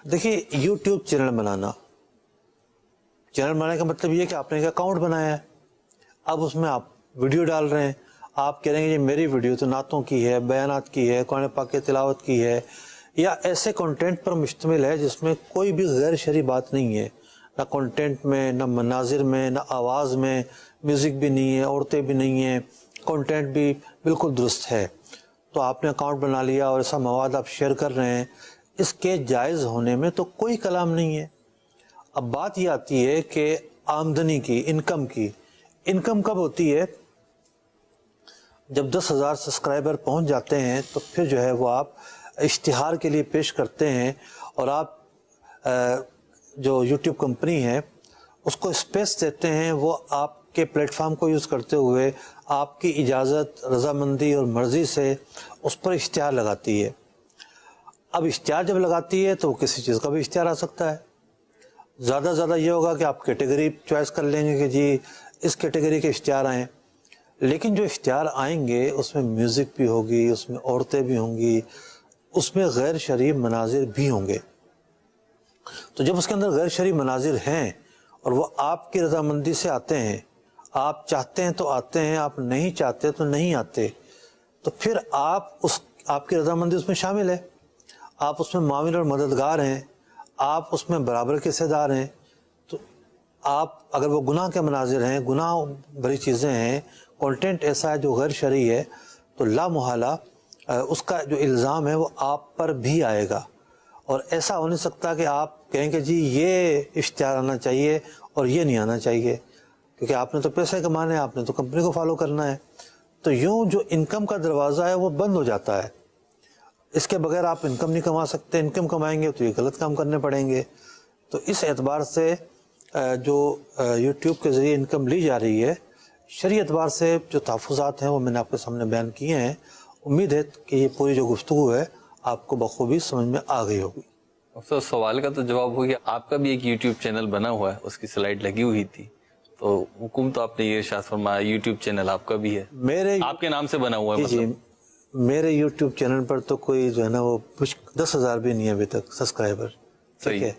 देखिए, YouTube channel बनाने का मतलब ये कि आपने एक अकाउंट बनाया है, अब उसमें आप वीडियो डाल रहे हैं, आप कह रहे हैं ये मेरी वीडियो तो नातों की है, बयानात की है, कुरान पाक की तिलावत की है, या ऐसे कंटेंट पर मुश्तमिल है जिसमें कोई भी गैर शरई बात नहीं है, ना कंटेंट में, ना मनाजिर में, ना आवाज़ में, म्यूज़िक भी नहीं है, औरतें भी नहीं हैं, कंटेंट भी बिल्कुल दुरुस्त है, तो आपने अकाउंट बना लिया और ऐसा मवाद आप शेयर कर रहे हैं, इसके जायज़ होने में तो कोई कलाम नहीं है। अब बात ये आती है कि आमदनी की, इनकम कब होती है? जब 10,000 सब्सक्राइबर पहुंच जाते हैं तो फिर जो है वो आप इश्तिहार के लिए पेश करते हैं और आप जो यूट्यूब कंपनी है उसको स्पेस देते हैं, वो आपके प्लेटफॉर्म को यूज़ करते हुए आपकी इजाज़त, रज़ामंदी और मर्ज़ी से उस पर इश्तिहार लगाती है। अब इश्तिहार जब लगाती है तो किसी चीज़ का भी इश्तिहार आ सकता है। ज़्यादा से ज़्यादा ये होगा कि आप कैटेगरी चॉइस कर लेंगे कि जी इस कैटेगरी के इश्तिहार आएँ, लेकिन जो इश्तिहार आएंगे उसमें म्यूज़िक भी होगी, उसमें औरतें भी होंगी, उसमें गैर शरई मनाजिर भी होंगे। तो जब उसके अंदर गैर शरई मनाजिर हैं और वो आपकी रज़ामंदी से आते हैं, आप चाहते हैं तो आते हैं, आप नहीं चाहते तो नहीं आते, तो फिर आपकी रज़ामंदी उसमें शामिल है, आप उसमें माविन और मददगार हैं, आप उसमें बराबर के हिस्सेदार हैं। तो आप अगर वो गुनाह के मनाजिर हैं, गुनाह भरी चीज़ें हैं, कंटेंट ऐसा है जो गैर शरई है, तो ला मुहाला उसका जो इल्ज़ाम है वो आप पर भी आएगा। और ऐसा हो नहीं सकता कि आप कहें कि जी ये इश्तिहार आना चाहिए और ये नहीं आना चाहिए, क्योंकि आपने तो पैसे कमाने हैं, आपने तो कंपनी को फॉलो करना है। तो यूँ जो इनकम का दरवाज़ा है वो बंद हो जाता है, इसके बगैर आप इनकम नहीं कमा सकते, इनकम कमाएंगे तो ये गलत काम करने पड़ेंगे। तो इस एतबार से जो यूट्यूब के ज़रिए इनकम ली जा रही है, शरई एतबार से जो तहफ़्फ़ुज़ात हैं वो मैंने आपके सामने बयान किए हैं। उम्मीद है कि ये पूरी जो गुफ्तगू है आपको बखूबी समझ में आ गई होगी। तो सवाल का तो जवाब हो गया। आपका भी एक यूट्यूब चैनल बना हुआ है, उसकी स्लाइड लगी हुई थी, तो हुकुम तो आपने ये इरशाद फरमाया यूट्यूब चैनल आपका भी है, आपके नाम से बना हुआ है। जी, मेरे यूट्यूब चैनल पर तो कोई जो है ना वो 10,000 भी नहीं है अभी तक सब्सक्राइबर, ठीक है।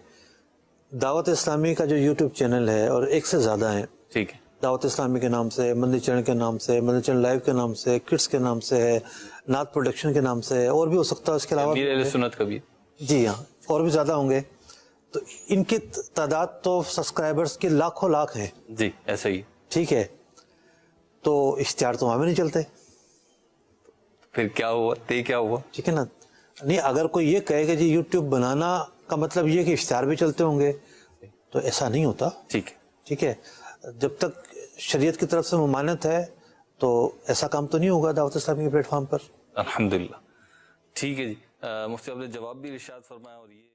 दावत इस्लामी का जो यूट्यूब चैनल है और एक से ज़्यादा है, ठीक है, दावत इस्लामी के नाम से, मंदिर चैनल के नाम से, मंदिर चैनल लाइव के नाम से, किड्स के नाम से है, नात प्रोडक्शन के नाम से है, और भी हो सकता है उसके अलावा सुन्नत का भी। जी हाँ, और भी ज़्यादा होंगे। तो इनकी तादाद तो सब्सक्राइबर्स की लाखों लाख हैं। जी, ऐसा ही, ठीक है। तो इश्तिहार तो वहाँ भी नहीं चलते, फिर क्या हुआ? क्या हुआ? ठीक है ना। नहीं, अगर कोई ये कहे कि जी यूट्यूब बनाना का मतलब ये कि इश्तिहार भी चलते होंगे, तो ऐसा नहीं होता। ठीक है। जब तक शरीयत की तरफ से ममानत है तो ऐसा काम तो नहीं होगा दावत इस्लामी के प्लेटफॉर्म पर। अल्हम्दुलिल्लाह, ठीक है जी। मुफ्ती साहब ने जवाब भी इरशाद फरमाया और ये